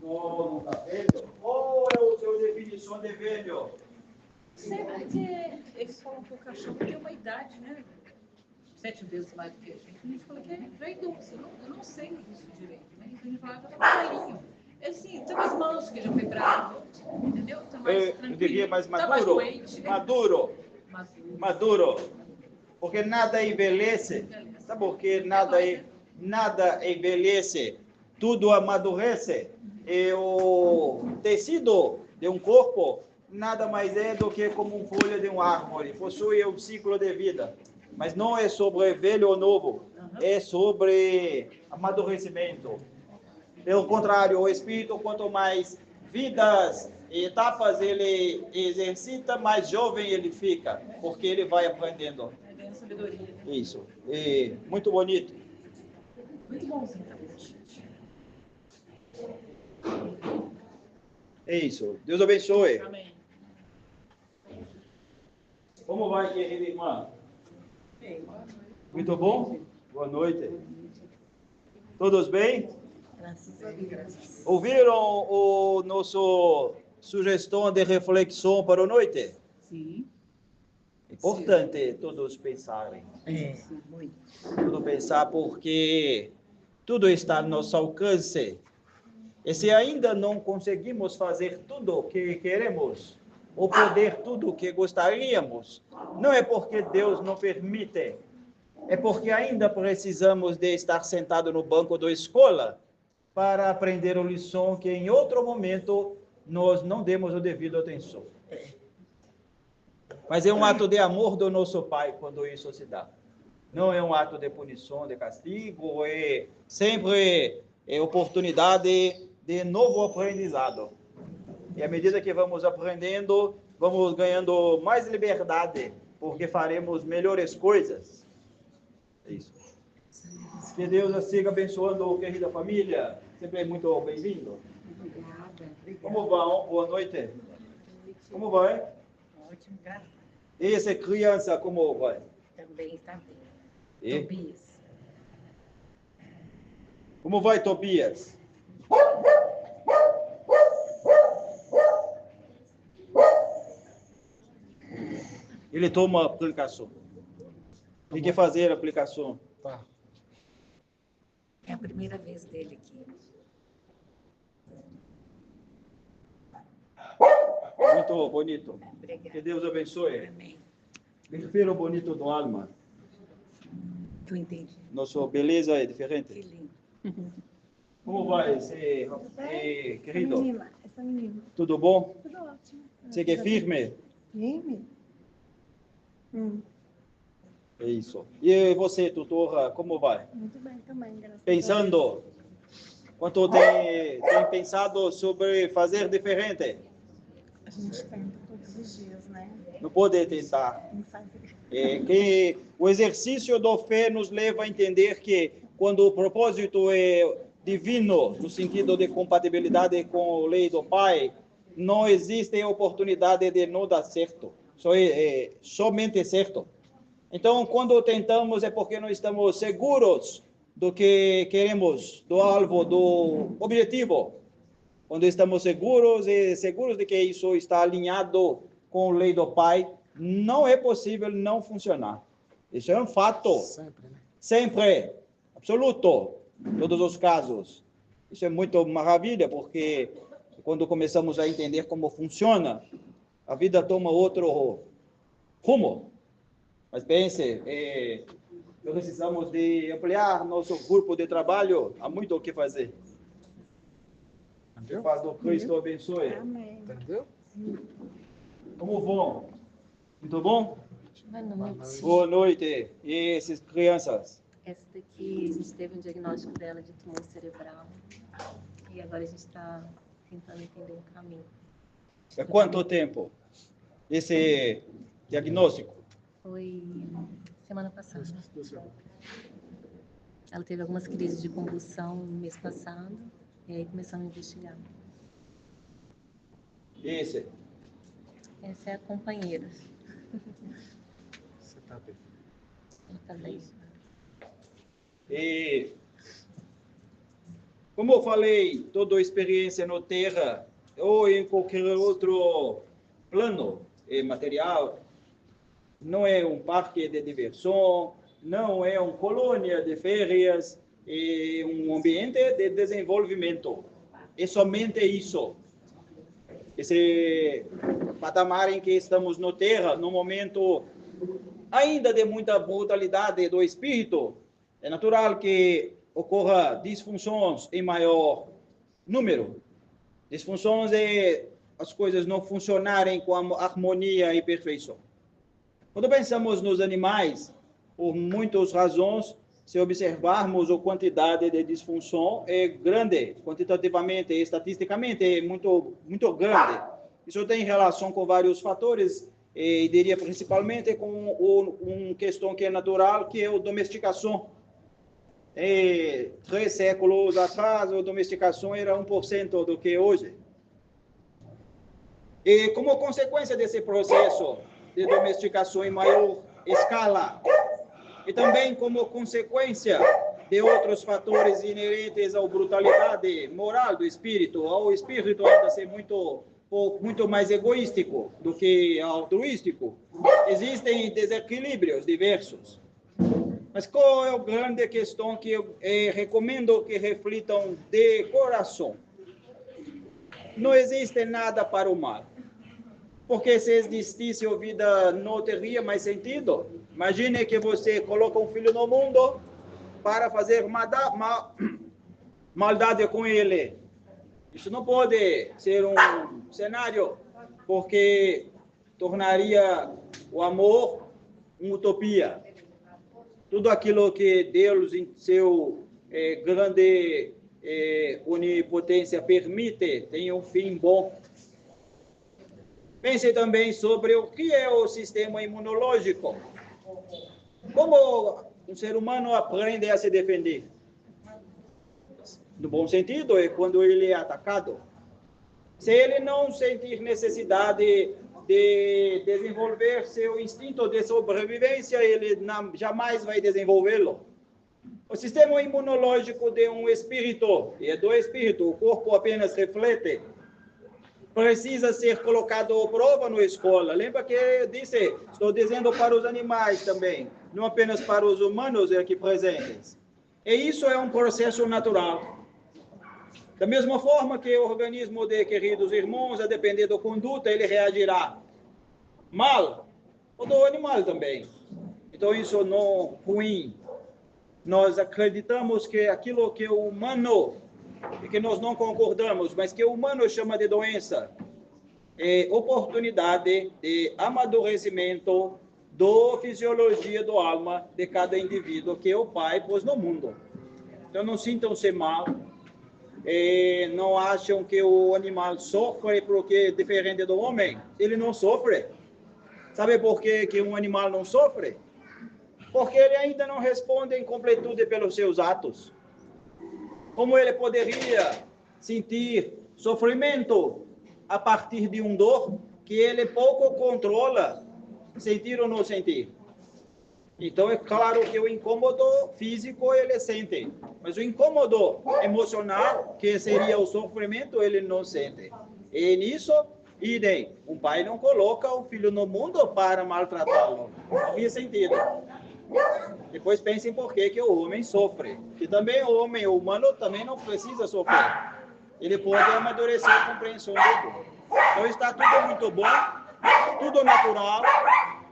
Não está velho? Qual é a sua definição de velho? Sei, porque eles falam que o cachorro tem uma idade, né? 7 vezes mais do que a gente. A gente fala que é idoso. Eu não sei isso direito, né? Então a gente falava que era velhinho. Assim, tá mais manso, que já foi bravo, entendeu? Tá mais tranquilo. Eu diria mais tá maduro. mais doente. Maduro. Porque nada envelhece. Sabe por que nada envelhece? Tudo amadurece. E o tecido de um corpo nada mais é do que como uma folha de uma árvore. Possui um ciclo de vida. Mas não é sobre velho ou novo. É sobre amadurecimento. Pelo contrário, o espírito, quanto mais vidas e etapas ele exercita, mais jovem ele fica, porque ele vai aprendendo. Ganha sabedoria. Isso. E muito bonito. Muito bonzinho também. É isso. Deus abençoe. Amém. Como vai, querida irmã? Muito bom? Boa noite. Todos bem? Graças a Deus. Ouviram o nosso sugestão de reflexão para a noite? Sim. Importante todos pensarem. Muito. Tudo pensar porque tudo está no nosso alcance. E se ainda não conseguimos fazer tudo o que queremos, ou poder tudo o que gostaríamos, não é porque Deus não permite, é porque ainda precisamos de estar sentado no banco da escola para aprender a lição que em outro momento nós não demos o devido atenção. Mas é um ato de amor do nosso Pai quando isso se dá. Não é um ato de punição, de castigo, é sempre oportunidade de novo aprendizado. E à medida que vamos aprendendo, vamos ganhando mais liberdade, porque faremos melhores coisas. É isso. Que Deus a siga abençoando, querida família. Sempre é muito bem-vindo. Obrigada. Como vão? Boa noite. Como vai? Ótimo, graças. E essa criança, como vai? Também está bem. E? Tobias. Como vai, Tobias? Ele toma a aplicação. Tem que fazer a aplicação. Tá. É a primeira vez dele aqui. Muito bonito. Obrigada. Que Deus abençoe. Amém. Prefiro bonito do alma. Tu entendi. Nossa beleza é Que diferente. lindo. Como vai, querido? Essa menina. Tudo bom? Tudo ótimo. Você que é firme? Firme? É isso. E você, tutora, como vai? Muito bem também, graças a Deus. Pensando? Quanto tem pensado sobre fazer diferente? A gente tenta todos os dias, né? Não pode tentar. Em fazer. Que o exercício da fé nos leva a entender que quando o propósito é divino, no sentido de compatibilidade com a lei do Pai, não existe oportunidade de não dar certo. Só é somente certo. Então, quando tentamos é porque não estamos seguros do que queremos, do alvo, do objetivo. Quando estamos seguros de que isso está alinhado com a lei do Pai, não é possível não funcionar. Isso é um fato. Sempre, né? Sempre. Absoluto. Em todos os casos. Isso é muito maravilha, porque quando começamos a entender como funciona, a vida toma outro rumo. Mas pense, precisamos de ampliar nosso grupo de trabalho. Há muito o que fazer. Que a paz do Cristo abençoe. Amém. Entendeu? Como vão? Muito bom? Boa noite. Boa noite. E essas crianças? Essa daqui, a gente teve um diagnóstico dela de tumor cerebral. E agora a gente está tentando entender o caminho. Há quanto tempo esse diagnóstico? Foi semana passada. Ela teve algumas crises de convulsão no mês passado. E aí começamos a investigar. Esse. Essa é a companheira. Você tá bem. Ela tá bem. E Como eu falei, toda experiência na Terra ou em qualquer outro plano material não é um parque de diversão, não é uma colônia de férias, é um ambiente de desenvolvimento. É somente isso. Esse patamar em que estamos na Terra, no momento ainda de muita brutalidade do espírito, é natural que ocorra disfunções em maior número. Disfunções é as coisas não funcionarem com harmonia e perfeição. Quando pensamos nos animais, por muitas razões, se observarmos a quantidade de disfunção é grande, quantitativamente e estatisticamente é muito grande. Isso tem relação com vários fatores, e diria principalmente com uma questão que é natural, que é a domesticação. 3 séculos atrás, a domesticação era 1% do que hoje. E como consequência desse processo de domesticação em maior escala, e também como consequência de outros fatores inerentes à brutalidade moral do espírito, ao espírito ainda ser muito mais egoístico do que altruístico, existem desequilíbrios diversos. Mas qual é a grande questão que eu recomendo que reflitam de coração? Não existe nada para o mal. Porque se existisse a vida não teria mais sentido. Imagine que você coloca um filho no mundo para fazer maldade com ele. Isso não pode ser um cenário, porque tornaria o amor uma utopia. Tudo aquilo que Deus, em seu grande onipotência, permite, tem um fim bom. Pense também sobre o que é o sistema imunológico. Como um ser humano aprende a se defender? No bom sentido, é quando ele é atacado. Se ele não sentir necessidade de desenvolver seu instinto de sobrevivência, ele jamais vai desenvolvê-lo. O sistema imunológico de um espírito, e é do espírito, o corpo apenas reflete, precisa ser colocado à prova na escola. Lembra que eu disse, estou dizendo para os animais também, não apenas para os humanos aqui presentes. E isso é um processo natural. Da mesma forma que o organismo de queridos irmãos, a depender da conduta, ele reagirá mal, ou do animal também. Então, isso não é ruim. Nós acreditamos que aquilo que o humano, e que nós não concordamos, mas que o humano chama de doença, é oportunidade de amadurecimento da fisiologia da alma de cada indivíduo que o Pai pôs no mundo. Então, não sintam-se mal. Não acham que o animal sofre porque é diferente do homem. Ele não sofre. Sabe por que um animal não sofre? Porque ele ainda não responde em completude pelos seus atos. Como ele poderia sentir sofrimento a partir de um dor que ele pouco controla, sentir ou não sentir? Então, é claro que o incômodo físico ele sente, mas o incômodo emocional, que seria o sofrimento, ele não sente. E nisso, idem, um pai não coloca o filho no mundo para maltratá-lo. Não havia sentido. Depois pensem por que o homem sofre. E também o homem humano também não precisa sofrer. Ele pode amadurecer a compreensão de tudo. Então, está tudo muito bom, tudo natural.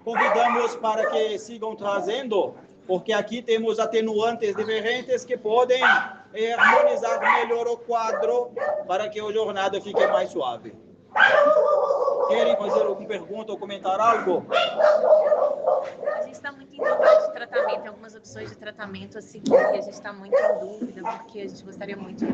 Convidamos para que sigam trazendo, porque aqui temos atenuantes diferentes que podem harmonizar melhor o quadro para que a jornada fique mais suave. Querem fazer alguma pergunta ou comentar algo? A gente está muito em dúvida de tratamento, algumas opções de tratamento a seguir, a gente está muito em dúvida, porque a gente gostaria muito de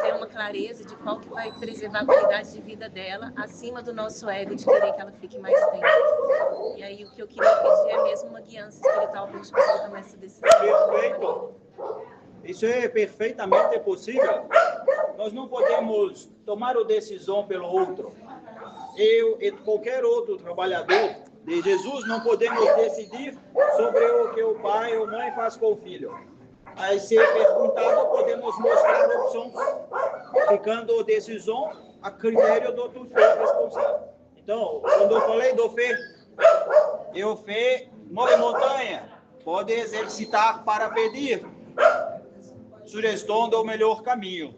ter uma clareza de qual que vai preservar a qualidade de vida dela, acima do nosso ego de querer que ela fique mais tempo. E aí o que eu queria pedir é mesmo uma guiança espiritual para a gente poder tomar essa decisão. Perfeito. Isso é perfeitamente possível. Nós não podemos tomar a decisão pelo outro. Eu e qualquer outro trabalhador de Jesus não podemos decidir sobre o que o pai ou mãe faz com o filho. Aí, se perguntado, podemos mostrar opções, ficando a decisão a critério do tutor responsável. Então, quando eu falei do fé, eu fé move montanha, pode exercitar para pedir sugestão do melhor caminho,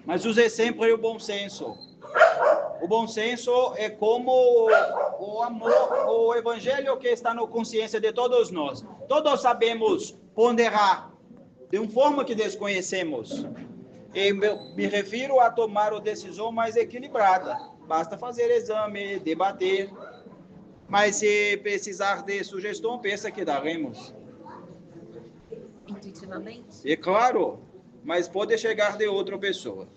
mas use sempre o bom senso. O bom senso é como o amor, o evangelho que está na consciência de todos nós. Todos sabemos ponderar de uma forma que desconhecemos. E me refiro a tomar a decisão mais equilibrada. Basta fazer exame, debater. Mas se precisar de sugestão, pensa que daremos. Intuitivamente? É claro, mas pode chegar de outra pessoa.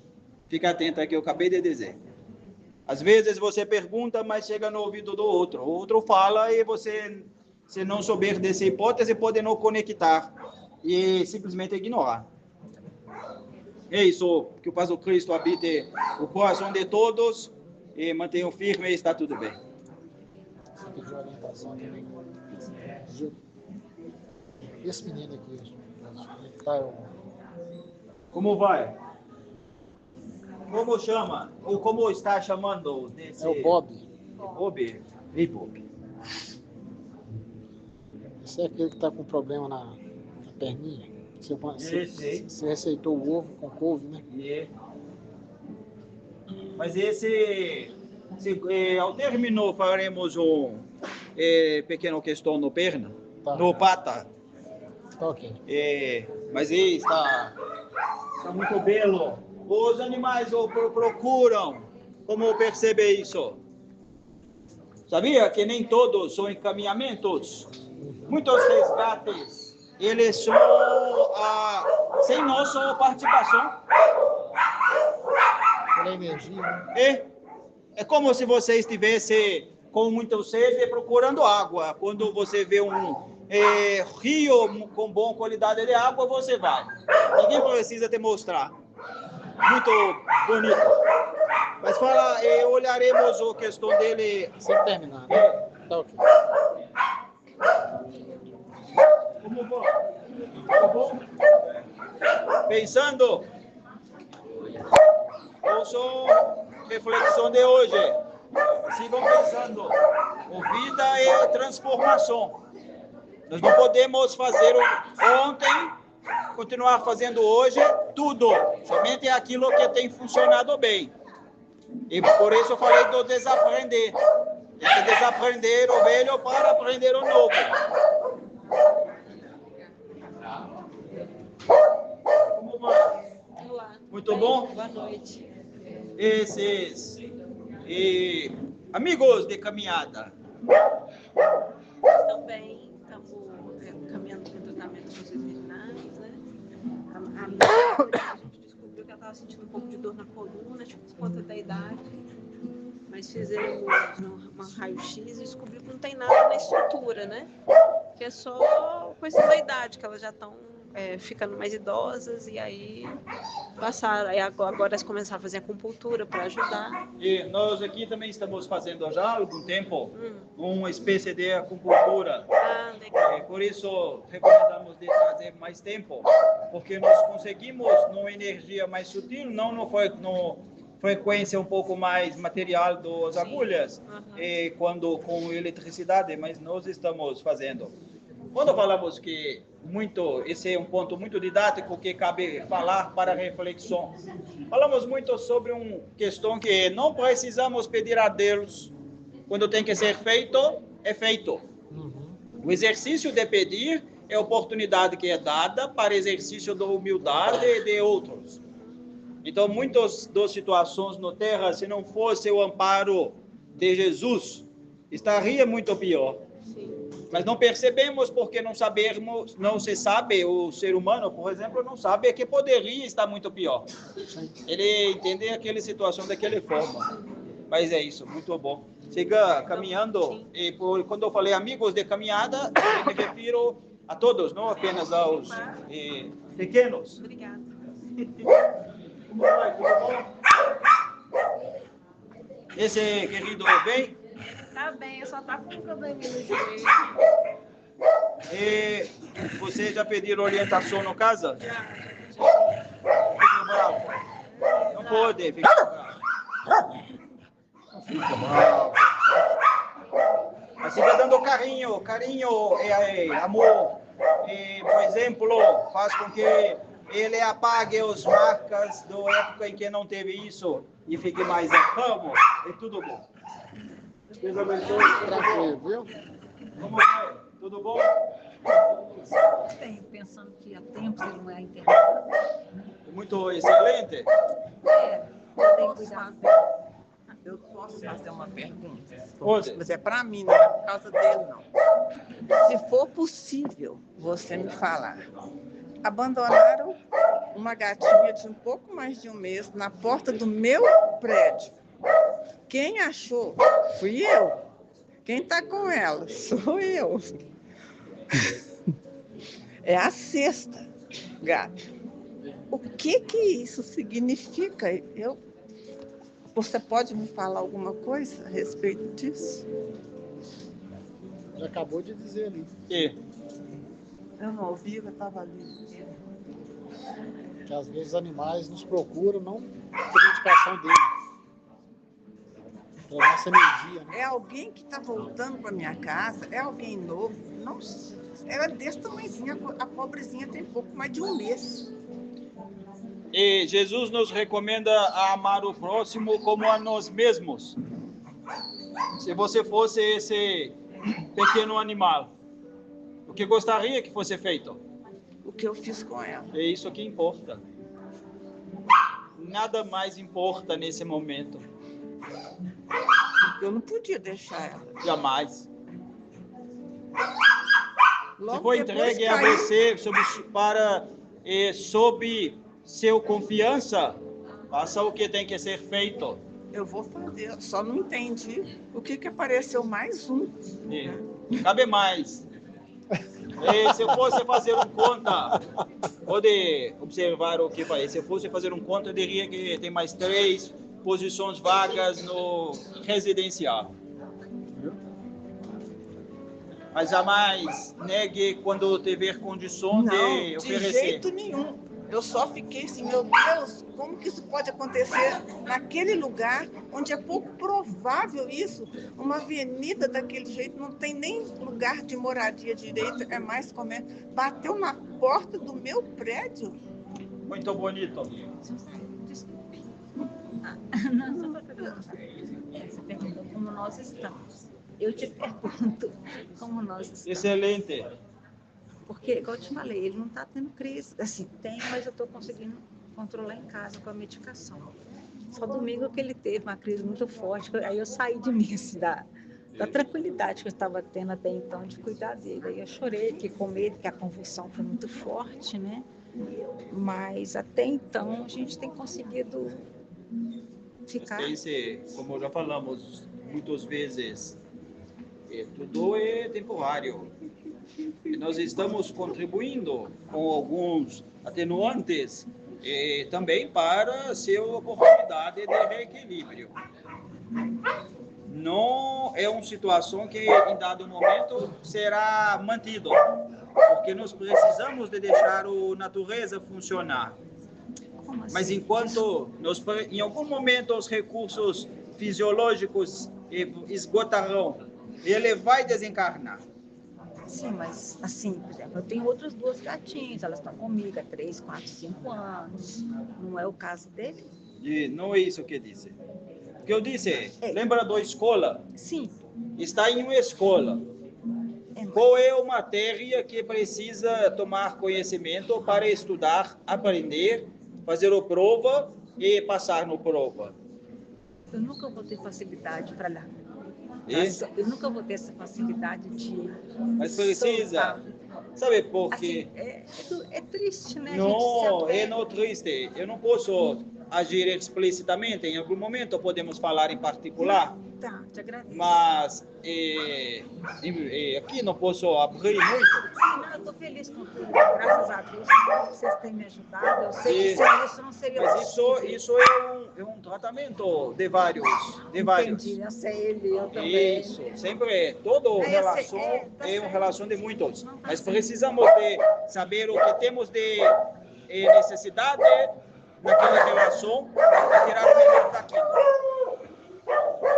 Fica atento ao que eu acabei de dizer. Às vezes você pergunta, mas chega no ouvido do outro. O outro fala e você, se não souber dessa hipótese, pode não conectar e simplesmente ignorar. É isso, que o Paz do Cristo habite o coração de todos e mantenham firme e está tudo bem. Pediu orientação também. E esse menino aqui, Como vai? Como chama? Ou como está chamando? Desse... É o Bob. Bob? Ei, Bob. Esse é aquele que está com problema na perninha. Você receitou o ovo com couve, né? Mas ao terminar, faremos um pequeno questão no perna, Tá. no pata. Tá ok. Mas está muito belo. Os animais procuram como perceber isso. Sabia que nem todos são encaminhamentos? Muitos resgates, eles são sem nossa participação. Pela energia, né? É como se você estivesse com muita sede procurando água. Quando você vê um rio com boa qualidade de água, você vai. Ninguém precisa te mostrar. Muito bonito. Mas olharemos a questão dele. Sem terminar, né? Tá ok. Como bom? Pensando, ouçam reflexão de hoje. Sigam pensando. Vida é transformação. Nós não podemos fazer ontem, continuar fazendo hoje tudo. Somente aquilo que tem funcionado bem. E por isso eu falei do desaprender. Tem que desaprender o velho para aprender o novo. Como vai? Olá. Muito bom? Boa noite. Esses amigos de caminhada. Também estamos caminhando para o tratamento com os veterinários, né? A gente descobriu que ela estava sentindo um pouco de dor na coluna, tipo, por conta da idade. Mas fizemos uma raio-x e descobriu que não tem nada na estrutura, né? Que é só questão da idade, que elas já estão ficando mais idosas e aí passaram. Aí agora elas começaram a fazer acupuntura para ajudar. E nós aqui também estamos fazendo já há algum tempo uma espécie de acupuntura. Legal. Por isso recomendamos de trazer mais tempo, porque nós conseguimos numa energia mais sutil, não no frequência um pouco mais material das agulhas, quando com eletricidade, mas nós estamos fazendo. Quando falamos que esse é um ponto muito didático que cabe falar para reflexão. Falamos muito sobre uma questão que não precisamos pedir a Deus. Quando tem que ser feito, é feito. O exercício de pedir é a oportunidade que é dada para exercício da humildade de outros. Então, muitas das situações na Terra, se não fosse o amparo de Jesus, estaria muito pior. Mas não percebemos porque não se sabe, o ser humano, por exemplo, não sabe que poderia estar muito pior. Ele entende aquela situação daquela forma. Mas é isso, muito bom. Siga caminhando. E quando eu falei amigos de caminhada, eu me refiro a todos, não apenas aos pequenos. Obrigada. Como vai? Tudo bom? Esse querido bem? Tá bem, eu só tá com um probleminha no joelho. E você já pediu orientação no casa? Fica bravo. Não pode ficar bravo. Fica bravo. Assim vai dando carinho. Carinho é amor. E, por exemplo, faz com que ele apague as marcas da época em que não teve isso e fique mais calmo. É tudo bom. Deus abençoe. Tranquilo, viu? Como é? Tudo bom? Tenho, pensando que há tempos ele não é internado. Muito excelente. Eu posso fazer uma pergunta? Pode. Mas é para mim, não é por causa dele, não. Se for possível, você me falar. Abandonaram uma gatinha de um pouco mais de um mês na porta do meu prédio. Quem achou? Fui eu. Quem está com ela? Sou eu. É a sexta gata. O que isso significa? Você pode me falar alguma coisa a respeito disso? Já acabou de dizer ali. E Eu não ouvi, eu estava ali. Que às vezes os animais nos procuram, não por indicação dele. Pela nossa energia, né? É alguém que está voltando para minha casa? É alguém novo? Não sei. Ela é desse tamanhozinho, a pobrezinha tem pouco mais de um mês. E Jesus nos recomenda a amar o próximo como a nós mesmos. Se você fosse esse pequeno animal, o que gostaria que fosse feito? O que eu fiz com ela. É isso que importa. Nada mais importa nesse momento. Eu não podia deixar ela. Jamais. Logo Se for depois entregue a caiu. você sob seu confiança, faça o que tem que ser feito. Eu vou fazer, só não entendi o que apareceu mais um. E cabe mais. E se eu fosse fazer um conta, pode observar o que faz. Se eu fosse fazer um conta, eu diria que tem mais 3 posições vagas no residencial. Mas jamais negue quando tiver condição Não, de de oferecer. jeito nenhum. Eu só fiquei assim, meu Deus, como que isso pode acontecer naquele lugar onde é pouco provável isso? Uma avenida daquele jeito, não tem nem lugar de moradia direito, é mais comércio. Bateu na porta do meu prédio. Muito bonito. Desculpe. Não, só para perguntar. Você perguntou como nós estamos. Eu te pergunto como nós estamos. Excelente. Porque, igual eu te falei, ele não está tendo crise. Assim, tem, mas eu estou conseguindo controlar em casa com a medicação. Só domingo que ele teve uma crise muito forte. Aí eu saí de mim, assim, da tranquilidade que eu estava tendo até então de cuidar dele. Aí eu chorei aqui com medo, que a convulsão foi muito forte, né? Mas até então a gente tem conseguido ficar. Como já falamos muitas vezes, tudo é temporário. E nós estamos contribuindo com alguns atenuantes também para a sua oportunidade de reequilíbrio. Não é uma situação que em dado momento será mantido, porque nós precisamos de deixar a natureza funcionar. Mas enquanto em algum momento os recursos fisiológicos esgotarão, ele vai desencarnar. Sim, mas assim, por exemplo, eu tenho outras 2 gatinhas, elas estão comigo há 3, 4, 5 anos. Não é o caso dele? E não é isso que eu disse. O que eu disse, lembra da escola? Sim. Está em uma escola. Qual é a matéria que precisa tomar conhecimento para estudar, aprender, fazer a prova e passar na prova? Eu nunca vou ter facilidade para lá. E? Eu nunca vou ter essa facilidade de. Mas precisa. soltar. Sabe por quê? Assim, é triste, né? Não, A gente não triste. Eu não posso agir explicitamente. Em algum momento podemos falar em particular, Tá, te agradeço. mas aqui não posso abrir muito. Sim, não, eu estou feliz com tudo. Graças a Deus, vocês têm me ajudado. Eu sei que sem isso não seria Mas possível. isso é um tratamento de vários. Entendi, eu sei ele, eu também. Isso, sempre, toda relação tá é uma certo. relação de muitos. Não, tá Mas certo. precisamos de saber o que temos de necessidade naquela relação para tirar o melhor daquilo.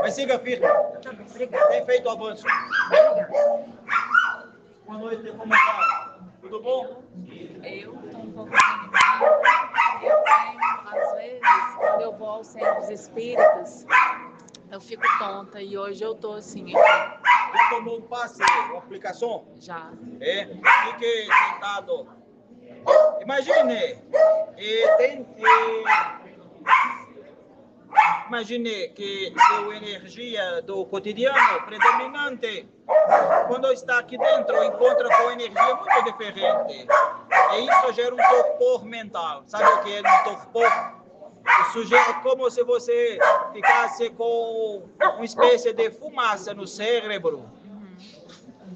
Mas siga firme. Tá bem, obrigada. Tem feito avanço. Obrigada. Boa noite, como está? Tudo bom? Eu estou um pouco desanimada. Eu tenho, às vezes, quando eu vou aos centros espíritas, eu fico tonta. E hoje eu estou assim, aqui, Já tomou um passe, uma aplicação? já. Fique sentado. Imagine, imagine que sua energia do cotidiano predominante, quando está aqui dentro, encontra com energia muito diferente. E isso gera um torpor mental. Sabe o que é um torpor? Isso gera como se você ficasse com uma espécie de fumaça no cérebro.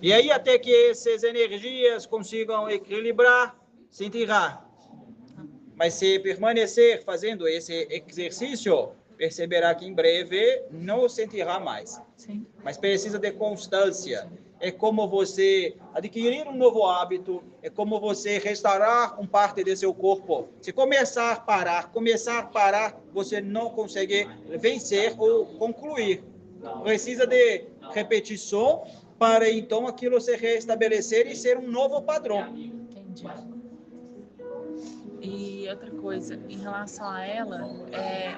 E aí, até que essas energias consigam equilibrar, sentirá. Mas se permanecer fazendo esse exercício, perceberá que em breve não sentirá mais. Sim. Mas precisa de constância. É como você adquirir um novo hábito, é como você restaurar uma parte de seu corpo. Se começar a parar, você não consegue vencer ou concluir. Precisa de repetição para então aquilo se restabelecer e ser um novo padrão. Entendi. E outra coisa, em relação a ela,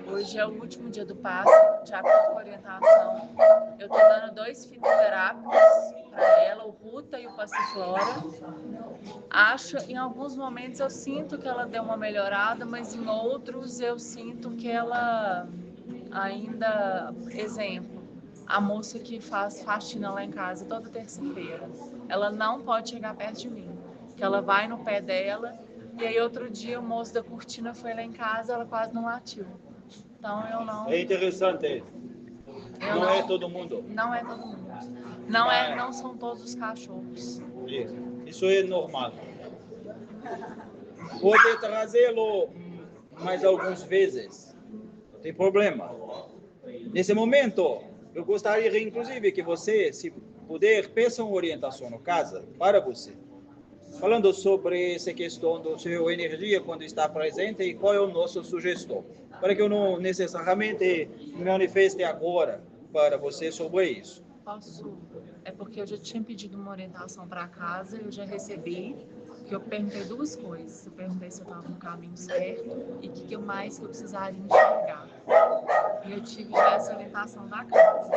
hoje é o último dia do passe, de acordo com a orientação. Eu estou dando 2 fitoterápicos para ela, o Ruta e o Passiflora. Em alguns momentos eu sinto que ela deu uma melhorada, mas em outros eu sinto que ela ainda, exemplo, a moça que faz faxina lá em casa toda terça-feira, ela não pode chegar perto de mim, porque ela vai no pé dela. E aí outro dia o moço da cortina foi lá em casa, ela quase não latiu. Então eu não... É interessante. Não é todo mundo. Não é todo mundo. Não são todos os cachorros. Isso é normal. Pode trazê-lo mais algumas vezes. Não tem problema. Nesse momento, eu gostaria inclusive que você, se puder, peça uma orientação no casa para você. Falando sobre essa questão da sua energia quando está presente e qual é o nosso sugestão. Para que eu não necessariamente me manifeste agora para você sobre isso. Posso? É porque eu já tinha pedido uma orientação para casa, eu já recebi, que eu perguntei 2 coisas. Eu perguntei se eu estava no caminho certo e o que mais que eu precisaria enxergar. E eu tive já essa orientação da casa.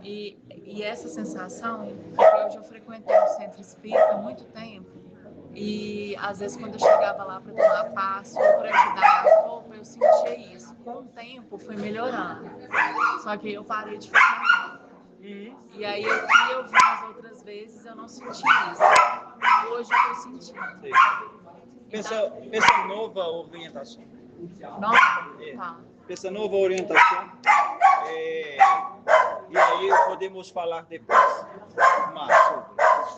E essa sensação, porque eu já frequentei o centro espírita há muito tempo, e às vezes quando eu chegava lá para tomar passo ou para ajudar a roupa, eu sentia isso. Com o tempo foi melhorando, só que eu parei de frequentar. E aí aqui eu vi as outras vezes, eu não senti isso. Hoje eu estou sentindo. Peça nova orientação. Nova? Tá. Peça nova orientação. E aí podemos falar depois.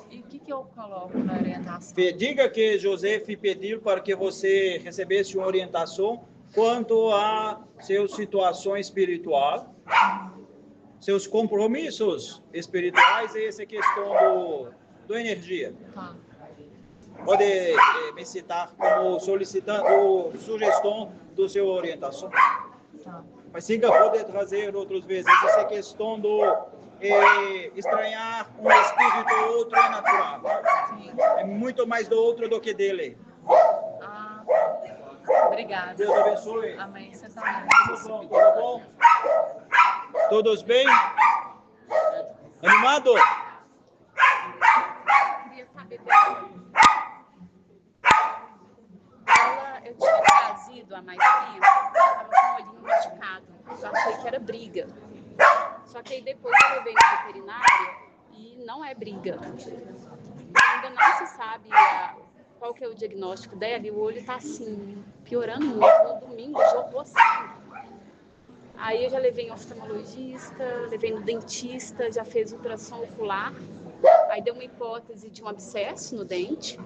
E o que eu coloco na orientação? Diga que José pediu para que você recebesse uma orientação quanto a sua situação espiritual, seus compromissos espirituais e essa questão do energia. Tá. Pode me citar como solicitando sugestão do seu orientação. Tá. Mas sim, pode trazer outras vezes essa questão do estranhar um espírito ou outro é natural. Sim. É muito mais do outro do que dele. Obrigada. Deus abençoe. Amém. Você também. Tudo bom? Todos bem? Animado? Queria saber Eu tinha trazido há mais tempo, ela estava com o olhinho machucado. Eu achei que era briga. Só que aí depois eu levei no veterinário e não é briga. Ainda não se sabe qual que é o diagnóstico dela, e o olho tá assim, piorando muito. No domingo, jorrou sangue. Aí eu já levei em oftalmologista, levei no dentista, já fez ultrassom ocular. Aí deu uma hipótese de um abscesso no dente.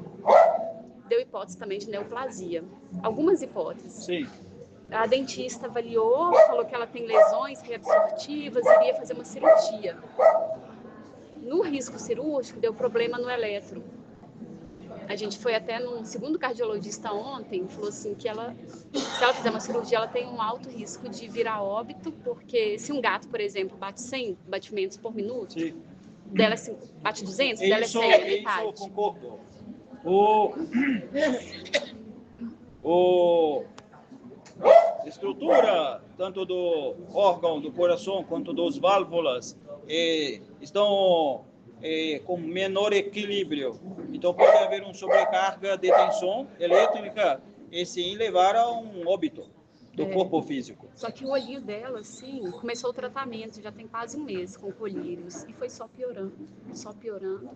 Deu hipótese também de neoplasia. Algumas hipóteses. Sim. A dentista avaliou, falou que ela tem lesões reabsortivas, iria fazer uma cirurgia. No risco cirúrgico, deu problema no eletro. A gente foi até num segundo cardiologista ontem, falou assim que se ela fizer uma cirurgia, ela tem um alto risco de vir a óbito, porque se um gato, por exemplo, bate 100 batimentos por minuto, Sim. dela bate 200, dela é 100, Isso eu metade. concordo. O estrutura, tanto do órgão do coração quanto das válvulas, estão com menor equilíbrio. Então, pode haver uma sobrecarga de tensão elétrica e sim levar a um óbito do corpo físico. Só que o olhinho dela, assim, começou o tratamento, já tem quase um mês com colírios, e foi só piorando, só piorando.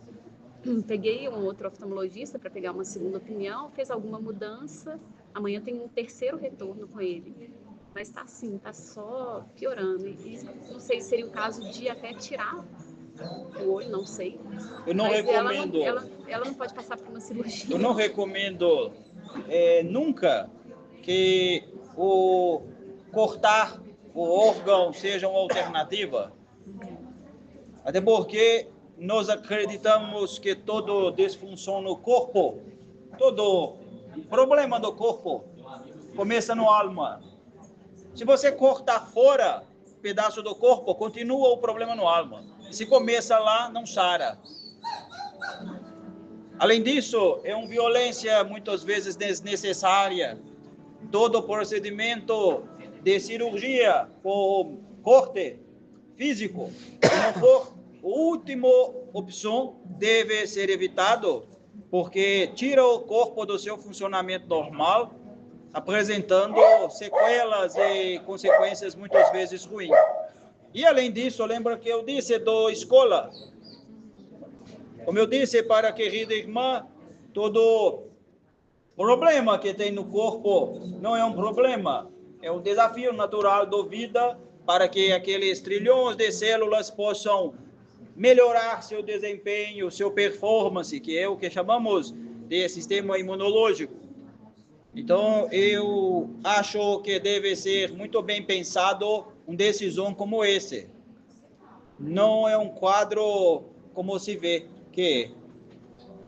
Peguei um outro oftalmologista para pegar uma segunda opinião, fez alguma mudança. Amanhã tem um terceiro retorno com ele. Mas tá assim, tá só piorando. E não sei se seria o caso de até tirar o olho, não sei. Eu não mas recomendo. Ela não pode passar por uma cirurgia. Eu não recomendo nunca que o cortar o órgão seja uma alternativa. Até porque nós acreditamos que toda disfunção no corpo, todo problema do corpo, começa no alma. Se você cortar fora um pedaço do corpo, continua o problema no alma. Se começa lá, não sara. Além disso, é uma violência muitas vezes desnecessária. Todo procedimento de cirurgia ou corte físico, se não for a última opção, deve ser evitado, porque tira o corpo do seu funcionamento normal, apresentando sequelas e consequências muitas vezes ruins. E além disso, lembra que eu disse da escola. Como eu disse para a querida irmã, todo problema que tem no corpo não é um problema, é um desafio natural da vida para que aqueles trilhões de células possam melhorar seu desempenho, sua performance, que é o que chamamos de sistema imunológico. Então, eu acho que deve ser muito bem pensado uma decisão como esse. Não é um quadro como se vê que,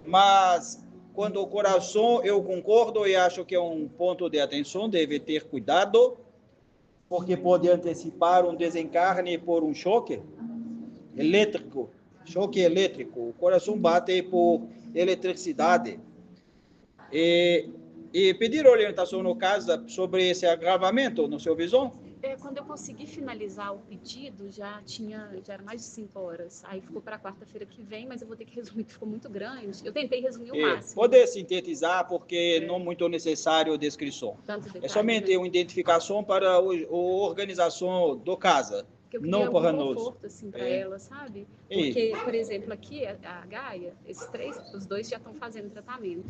mas quanto ao coração, eu concordo e acho que é um ponto de atenção, deve ter cuidado, porque pode antecipar um desencarne por um choque elétrico. Choque elétrico. O coração bate por eletricidade. E pedir orientação no caso sobre esse agravamento, no seu visão? Quando eu consegui finalizar o pedido, já era mais de 5 horas. Aí ficou para quarta-feira que vem, mas eu vou ter que resumir, que ficou muito grande. Eu tentei resumir o máximo. Pode sintetizar, porque não muito necessário a descrição. Detalhe, somente uma identificação para a organização do casa, não para nós. Conforto, assim, para ela, sabe? Porque, por exemplo, aqui, a Gaia, os dois já estão fazendo tratamento.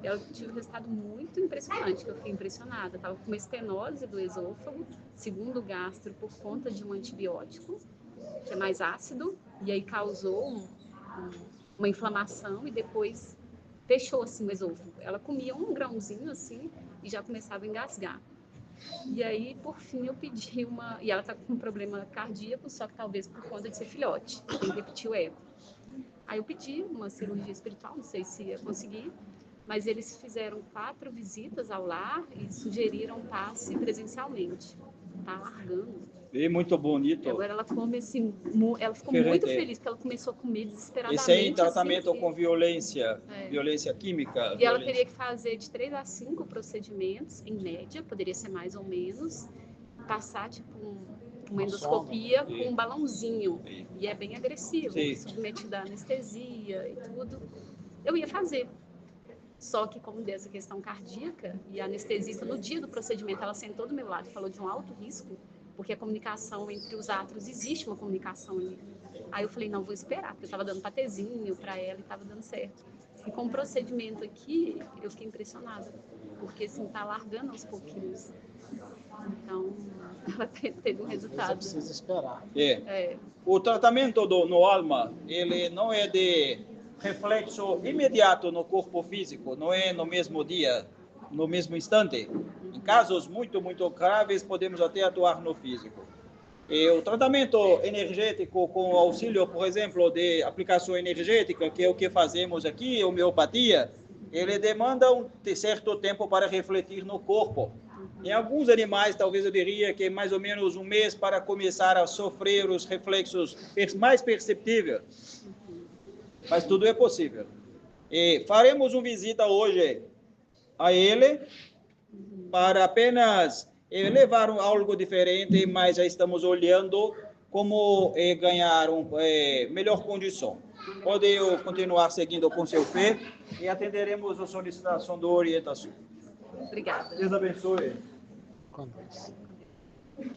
Eu tive um resultado muito impressionante, que eu fiquei impressionada. Estava com uma estenose do esôfago, segundo gastro, por conta de um antibiótico, que é mais ácido, e aí causou uma inflamação e depois fechou assim o esôfago. Ela comia um grãozinho assim e já começava a engasgar. E aí, por fim, eu pedi e ela está com um problema cardíaco, só que talvez por conta de ser filhote, tem que repetir o eco. Aí eu pedi uma cirurgia espiritual, não sei se ia conseguir, mas eles fizeram 4 visitas ao lar e sugeriram passe presencialmente. Tá largando. E muito bonito. E agora ela come assim, ela ficou muito feliz, porque ela começou a comer desesperadamente. E sem tratamento assim, com violência, violência química. E ela teria que fazer de 3 a 5 procedimentos, em média, poderia ser mais ou menos, passar tipo uma endoscopia com um balãozinho. E é bem agressivo, submetida à anestesia e tudo. Eu ia fazer. Só que como deu essa questão cardíaca, e a anestesista, no dia do procedimento, ela sentou do meu lado e falou de um alto risco, porque a comunicação entre os átrios, existe uma comunicação ali. Aí eu falei, não, vou esperar, porque eu estava dando patezinho para ela e estava dando certo. E com o procedimento aqui, eu fiquei impressionada, porque assim, tá largando aos pouquinhos. Então, ela teve um resultado. Você precisa esperar. O tratamento no alma, ele não é de reflexo imediato no corpo físico, não é no mesmo dia, no mesmo instante. Em casos muito, muito graves, podemos até atuar no físico. E o tratamento energético com auxílio, por exemplo, de aplicação energética, que é o que fazemos aqui, homeopatia, ele demanda um certo tempo para refletir no corpo. Em alguns animais, talvez eu diria que mais ou menos um mês para começar a sofrer os reflexos mais perceptíveis. Mas tudo é possível. E faremos uma visita hoje a ele para apenas levar algo diferente, mas já estamos olhando como ganhar melhor condição. Pode eu continuar seguindo com seu fé e atenderemos a solicitação da orientação. Obrigada. Deus abençoe. Com Deus.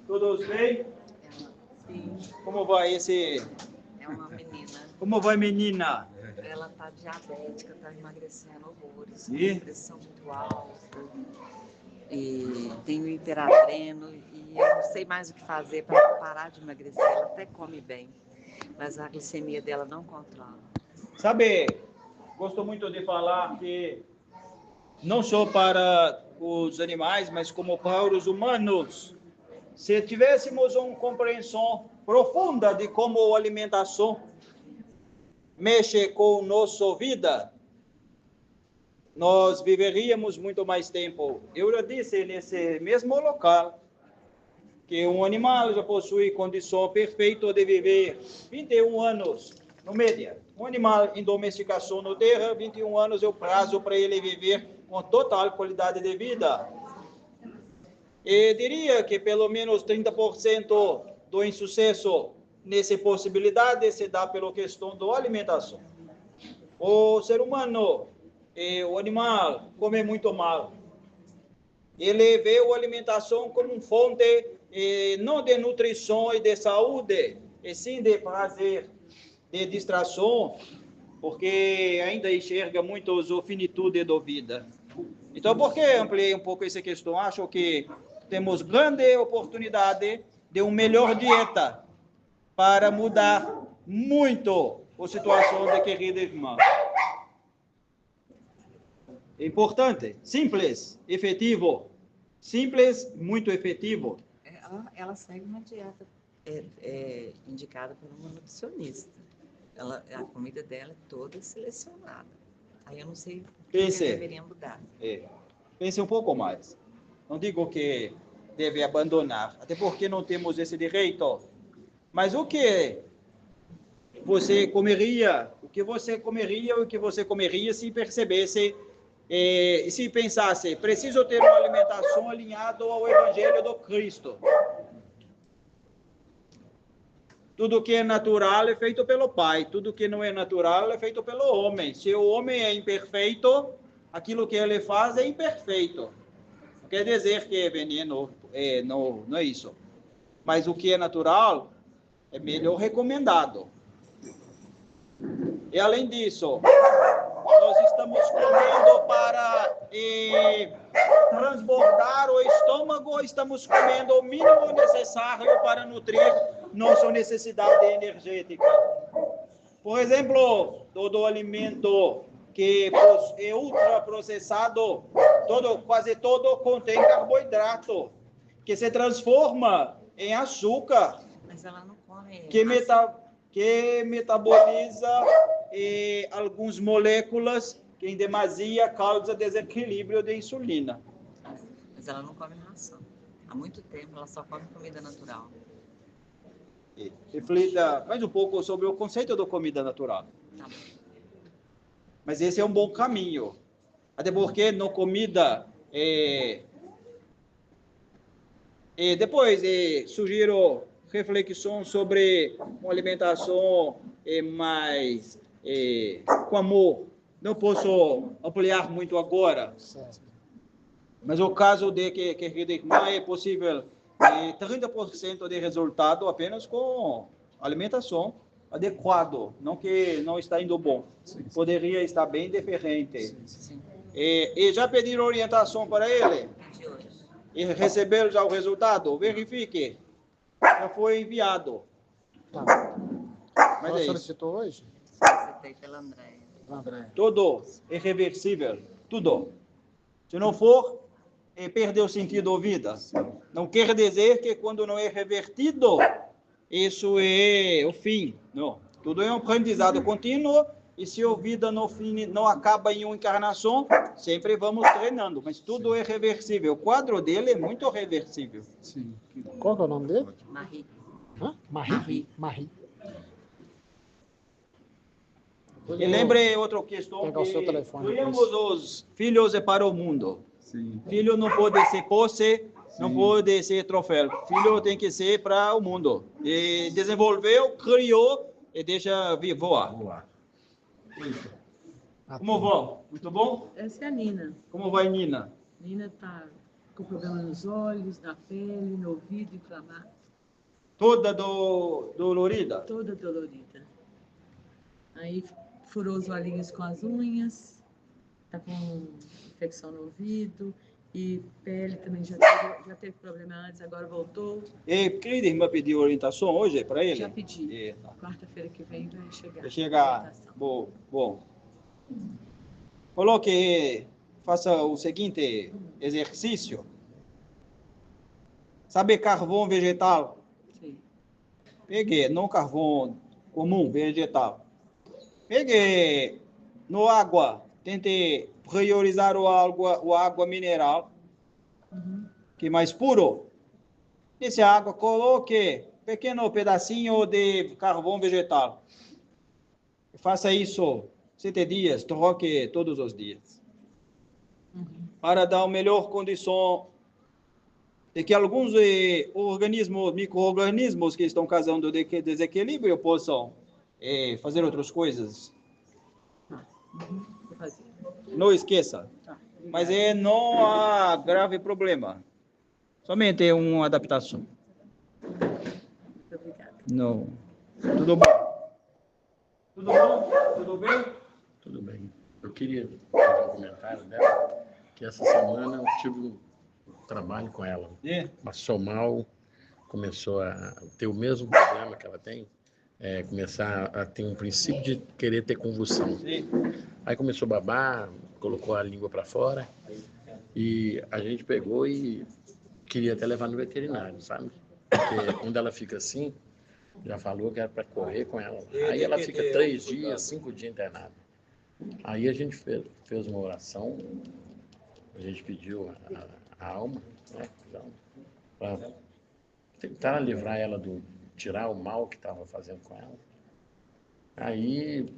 Todos bem? Sim, Como vai esse... é uma menina. Como vai, menina? Ela tá diabética, tá emagrecendo horrores, E? com pressão muito alta. E tem o hiperadreno e eu não sei mais o que fazer para parar de emagrecer. Ela até come bem, mas a glicemia dela não controla. Sabe, gosto muito de falar que não só para os animais, mas como para os humanos, se tivéssemos uma compreensão profunda de como a alimentação mexe com a nossa vida, nós viveríamos muito mais tempo. Eu já disse nesse mesmo local que um animal já possui condição perfeita de viver 21 anos, no média. Um animal em domesticação na terra, 21 anos é o prazo para ele viver com total qualidade de vida. E diria que pelo menos 30% do insucesso nessa possibilidade se dá pela questão da alimentação. O ser humano, o animal, come muito mal. Ele vê a alimentação como uma fonte não de nutrição e de saúde, e sim de prazer, de distração, porque ainda enxerga muito a finitude da vida. Então, por que ampliei um pouco essa questão? Acho que temos grande oportunidade de uma melhor dieta para mudar muito a situação da querida irmã. É importante, simples, efetivo. Simples, muito efetivo. Ela segue uma dieta indicada por uma nutricionista. A comida dela é toda selecionada. Aí eu não sei o que deveria mudar. Pense um pouco mais. Não digo que deve abandonar, até porque não temos esse direito. Mas o que você comeria se percebesse e se pensasse, preciso ter uma alimentação alinhada ao Evangelho do Cristo. Tudo que é natural é feito pelo Pai, tudo que não é natural é feito pelo homem. Se o homem é imperfeito, aquilo que ele faz é imperfeito. Não quer dizer que é veneno, não é isso. Mas o que é natural é melhor recomendado. E além disso, nós estamos comendo para transbordar o estômago, ou estamos comendo o mínimo necessário para nutrir nossa necessidade energética. Por exemplo, todo alimento que é ultraprocessado, quase todo contém carboidrato, que se transforma em açúcar, mas ela não come que metaboliza algumas moléculas que em demasia causa desequilíbrio de insulina. Mas ela não come ração. Há muito tempo ela só come comida natural. Reflita mais um pouco sobre o conceito da comida natural. Tá. Mas esse é um bom caminho. Até porque na comida... depois, sugiro reflexão sobre uma alimentação mais com amor. Não posso ampliar muito agora. Certo. Mas o caso de que querida irmã, é possível 30% de resultado apenas com alimentação adequado, não que não está indo bom. Poderia estar bem diferente. E já pediram orientação para ele? E receberam já o resultado? Verifique. Já foi enviado. Tá. Mas Ela é isso. solicitou hoje? Solicitei pela Andréia. André. Tudo irreversível. Tudo. Se não for, perdeu o sentido da vida. Não quer dizer que quando não é revertido, isso é o fim. Não. Tudo é um aprendizado contínuo. E se a vida no fim não acaba em uma encarnação, sempre vamos treinando. Mas tudo é reversível. O quadro dele é muito reversível. Sim. Qual que é o nome dele? Marie. Hã? Marie. Marie. E lembre outra questão, pegar o seu que telefone criamos depois. os filhos para o mundo. Sim. Filho não pode ser posse, não pode ser troféu. Filho tem que ser para o mundo. E desenvolveu, criou e deixa voar. Como vão? Muito bom? Essa é a Nina. Como vai, Nina? Nina está com problema nos olhos, na pele, no ouvido inflamado. Toda dolorida? Toda dolorida. Aí furou os olhinhos com as unhas, está com infecção no ouvido e pele também já teve problema antes, agora voltou. E querida irmã pediu orientação hoje para ele? Já pedi. Eita. Quarta-feira que vem vai chegar. Vai chegar. Bom. Falou que faça o seguinte exercício. Sabe carvão vegetal? Sim. Pegue, não carvão comum, vegetal. Pegue no água, tente priorizar o água mineral, que é mais puro. Nessa água, coloque pequeno pedacinho de carvão vegetal. Faça isso 7 dias, troque todos os dias. Para dar uma melhor condição de que alguns organismos, micro-organismos que estão causando desequilíbrio possam fazer outras coisas. Vou fazer. Não esqueça. Tá. Mas não há grave problema. Somente uma adaptação. Muito obrigada. Não. Tudo bom? Tudo bom? Tudo bem? Tudo bem. Eu queria fazer um comentário dela, que essa semana eu tive um trabalho com ela. Passou mal, começou a ter o mesmo problema que ela tem, começar a ter um princípio de querer ter convulsão. Sim. Aí começou a babar, colocou a língua para fora e a gente pegou e queria até levar no veterinário, sabe? Porque quando ela fica assim, já falou que era para correr com ela. Aí ela fica 3 dias, 5 dias internada. Aí a gente fez uma oração, a gente pediu a alma, né, para tentar livrar ela tirar o mal que estava fazendo com ela. Aí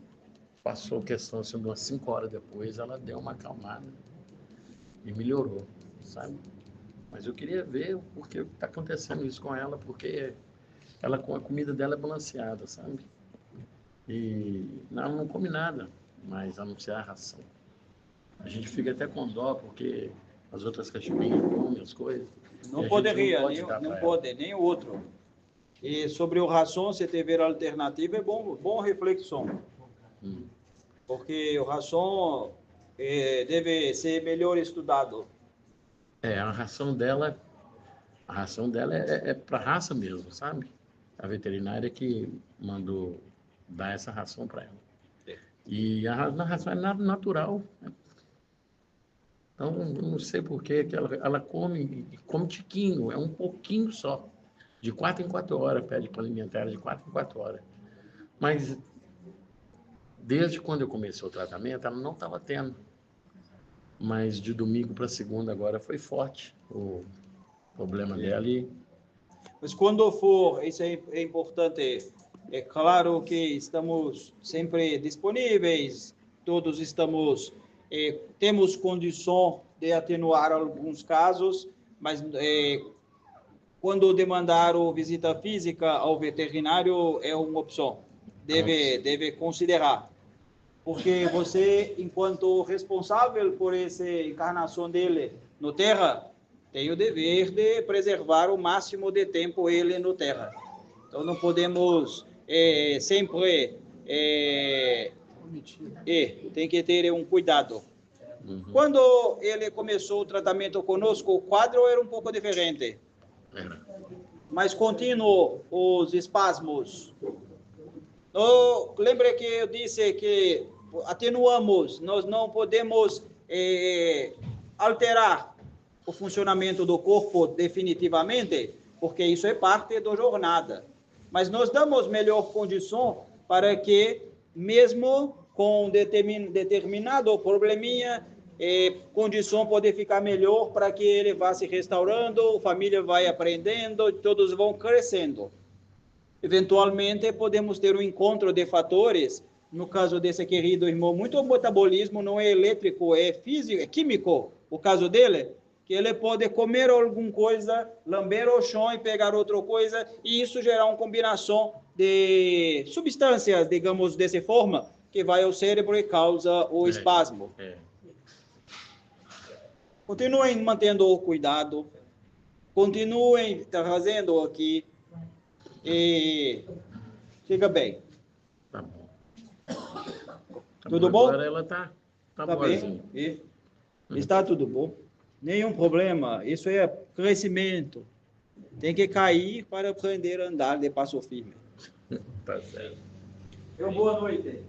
passou questão assim, umas 5 horas depois, ela deu uma acalmada e melhorou, sabe? Mas eu queria ver por que está acontecendo isso com ela, porque ela com a comida dela é balanceada, sabe? E não come nada, mas a não ser a ração. A gente fica até com dó, porque as outras cachorrinhas comem as coisas. Não poderia, não pode, nem o outro. E sobre o ração, se tiver alternativa, é bom reflexão. Porque o ração deve ser melhor estudado. A ração dela é para raça mesmo, sabe? A veterinária que mandou dar essa ração para ela. E a ração é natural. Né? Então, eu não sei por que ela come tiquinho, é um pouquinho só. De 4 em 4 horas, pede para alimentar ela de 4 em 4 horas. Mas, desde quando eu comecei o tratamento, ela não estava tendo. Mas de domingo para segunda agora foi forte o problema dela. Mas quando for, isso é importante. É claro que estamos sempre disponíveis, todos temos condição de atenuar alguns casos, mas quando demandar a visita física ao veterinário é uma opção. Deve considerar. Porque você, enquanto responsável por essa encarnação dele no Terra, tem o dever de preservar o máximo de tempo ele no Terra. Então, não podemos sempre tem que ter um cuidado. Quando ele começou o tratamento conosco, o quadro era um pouco diferente. Mas continuou os espasmos. Lembra que eu disse que atenuamos, nós não podemos alterar o funcionamento do corpo definitivamente, porque isso é parte da jornada. Mas nós damos melhor condição para que, mesmo com determinado probleminha, condição pode ficar melhor para que ele vá se restaurando, a família vai aprendendo, todos vão crescendo. Eventualmente, podemos ter um encontro de fatores, no caso desse querido irmão, muito metabolismo não é elétrico, é físico, é químico, o caso dele, que ele pode comer alguma coisa, lamber o chão e pegar outra coisa, e isso gerar uma combinação de substâncias, digamos, dessa forma, que vai ao cérebro e causa o espasmo. Continuem mantendo o cuidado, continuem trazendo aqui, e fica bem. Tá bom. Tudo bom? Agora ela tá boazinha. Bem. Está tudo bom. Nenhum problema. Isso é crescimento. Tem que cair para aprender a andar de passo firme. Tá certo. Boa noite.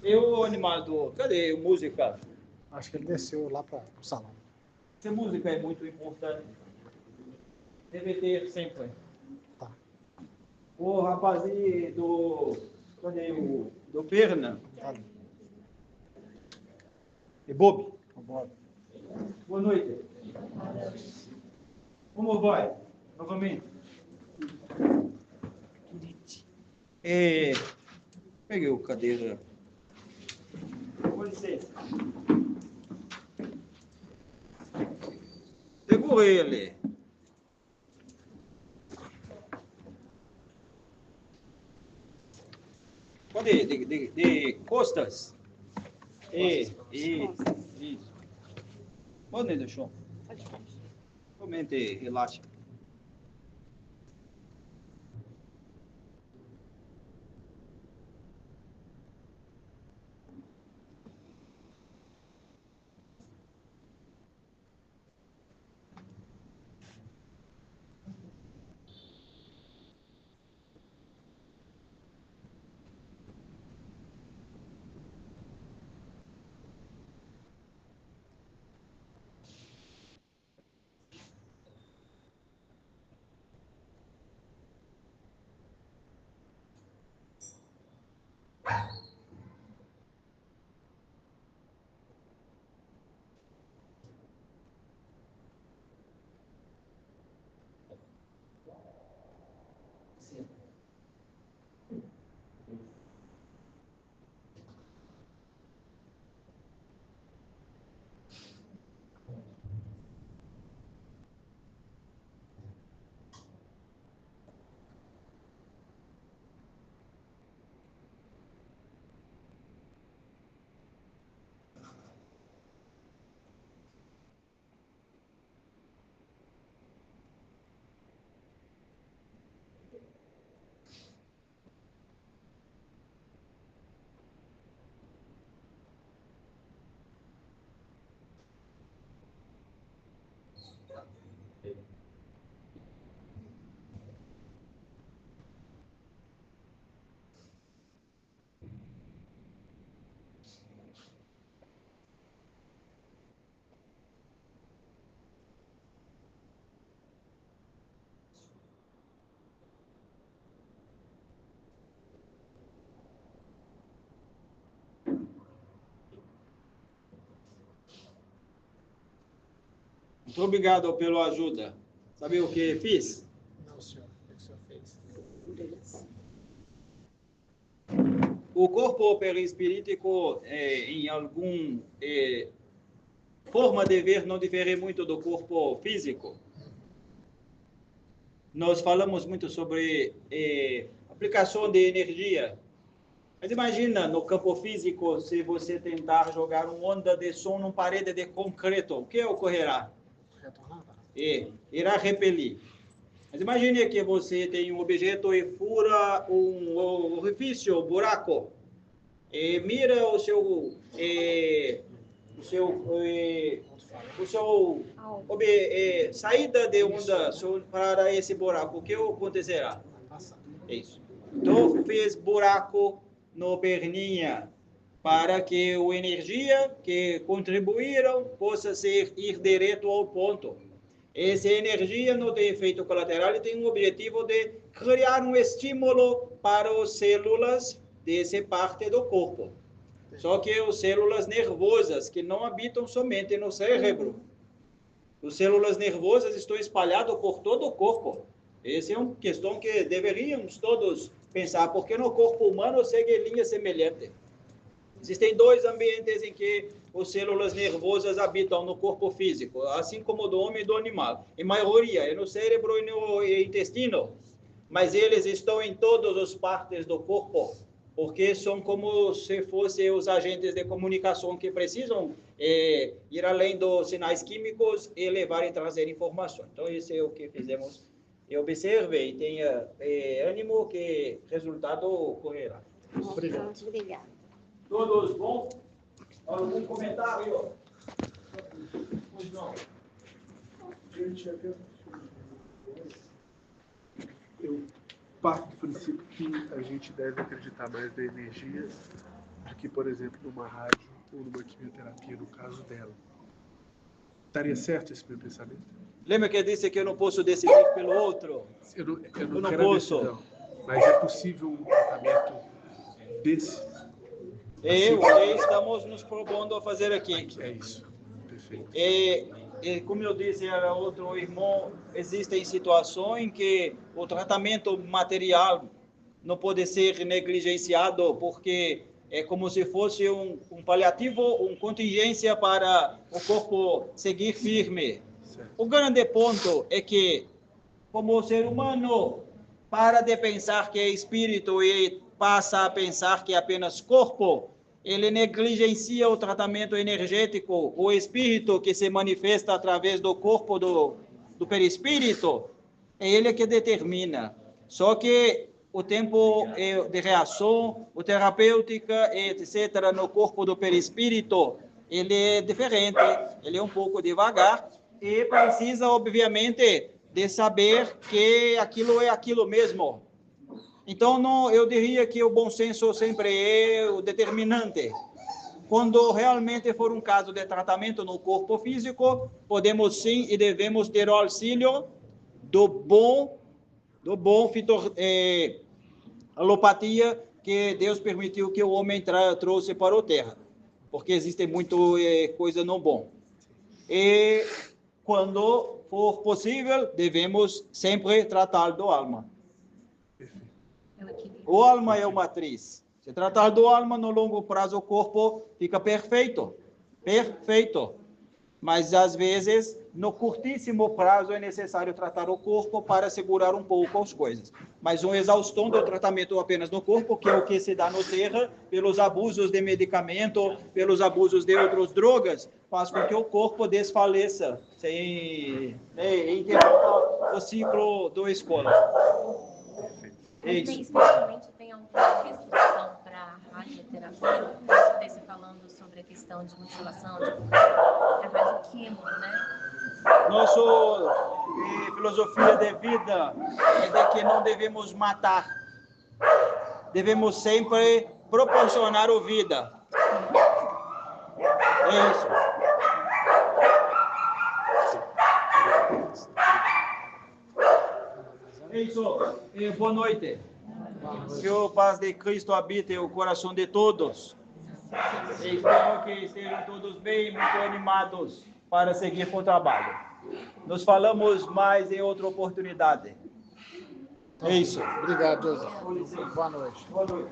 O animador, cadê a música? Acho que ele desceu lá para o salão. Essa música é muito importante. Deve ter sempre. Tá. O rapazinho cadê do Perna? Ali. E Bob? Bob. Boa noite. Como vai? Novamente. Peguei o cadeira. Com licença. Segura ele. De costas. Isso. Pode deixar. Somente relaxa. Muito obrigado pela ajuda. Sabe o que fiz? Não, senhor. O que o senhor fez? O corpo perispirítico, em alguma forma de ver, não difere muito do corpo físico. Nós falamos muito sobre aplicação de energia. Mas imagina, no campo físico, se você tentar jogar uma onda de som numa parede de concreto, o que ocorrerá? Irá repelir. Mas Mas imagine que você tem um objeto e fura um orifício, um buraco, e mira o seu saída de onda para esse buraco. O que acontecerá? É isso. Então, fez buraco no perninha para que a energia que contribuíram possa ir direto ao ponto. Essa energia não tem efeito colateral e tem o objetivo de criar um estímulo para as células dessa parte do corpo. Só que as células nervosas, que não habitam somente no cérebro, as células nervosas estão espalhadas por todo o corpo. Essa é uma questão que deveríamos todos pensar, porque no corpo humano segue linha semelhante. Existem dois ambientes em que as células nervosas habitam no corpo físico, assim como do homem e do animal. Em maioria, é no cérebro e no intestino, mas eles estão em todas as partes do corpo, porque são como se fossem os agentes de comunicação que precisam ir além dos sinais químicos e levar e trazer informação. Então, isso é o que fizemos. E observe e tenha ânimo que resultado ocorrerá. Obrigado. Obrigada. Todos bom? Algum comentário? Pois não. Eu parto do princípio que a gente deve acreditar mais na energia do que, por exemplo, numa rádio ou numa quimioterapia, no caso dela. Estaria certo esse meu pensamento? Lembra que eu disse que eu não posso decidir pelo outro? Eu não Eu não quero posso. decisão, mas é possível um tratamento desse? É o que estamos nos propondo a fazer aqui. É isso. Perfeito. E como eu disse a outro irmão, existem situações em que o tratamento material não pode ser negligenciado, porque é como se fosse um paliativo, uma contingência para o corpo seguir firme. Certo. O grande ponto é que, como ser humano, para de pensar que é espírito e passa a pensar que é apenas corpo, ele negligencia o tratamento energético, o espírito que se manifesta através do corpo do perispírito, é ele que determina. Só que o tempo de reação, o terapêutica, etc., no corpo do perispírito, ele é diferente, ele é um pouco devagar e precisa, obviamente, de saber que aquilo é aquilo mesmo. Então, não, eu diria que o bom senso sempre é o determinante. Quando realmente for um caso de tratamento no corpo físico, podemos sim e devemos ter o auxílio do bom alopatia que Deus permitiu que o homem trouxe para a terra, porque existe muita coisa não bom. E quando for possível, devemos sempre tratar do alma. O alma é uma matriz. Se tratar do alma, no longo prazo, o corpo fica perfeito. Perfeito. Mas, às vezes, no curtíssimo prazo, é necessário tratar o corpo para segurar um pouco as coisas. Mas uma exaustão do tratamento apenas no corpo, que é o que se dá no terra, pelos abusos de medicamento, pelos abusos de outras drogas, faz com que o corpo desfaleça, sem interrompa o ciclo da escola. Especialmente tem alguma restrição para a radioterapia? Você está falando sobre a questão de mutilação, de radioquímico, né? Nossa filosofia de vida é de que não devemos matar. Devemos sempre proporcionar a vida. É isso. É isso. E boa noite. Que a paz de Cristo habite o coração de todos. E espero que estejam todos bem, muito animados para seguir com o trabalho. Nos falamos mais em outra oportunidade. É isso. Obrigado, José. Boa noite. Boa noite.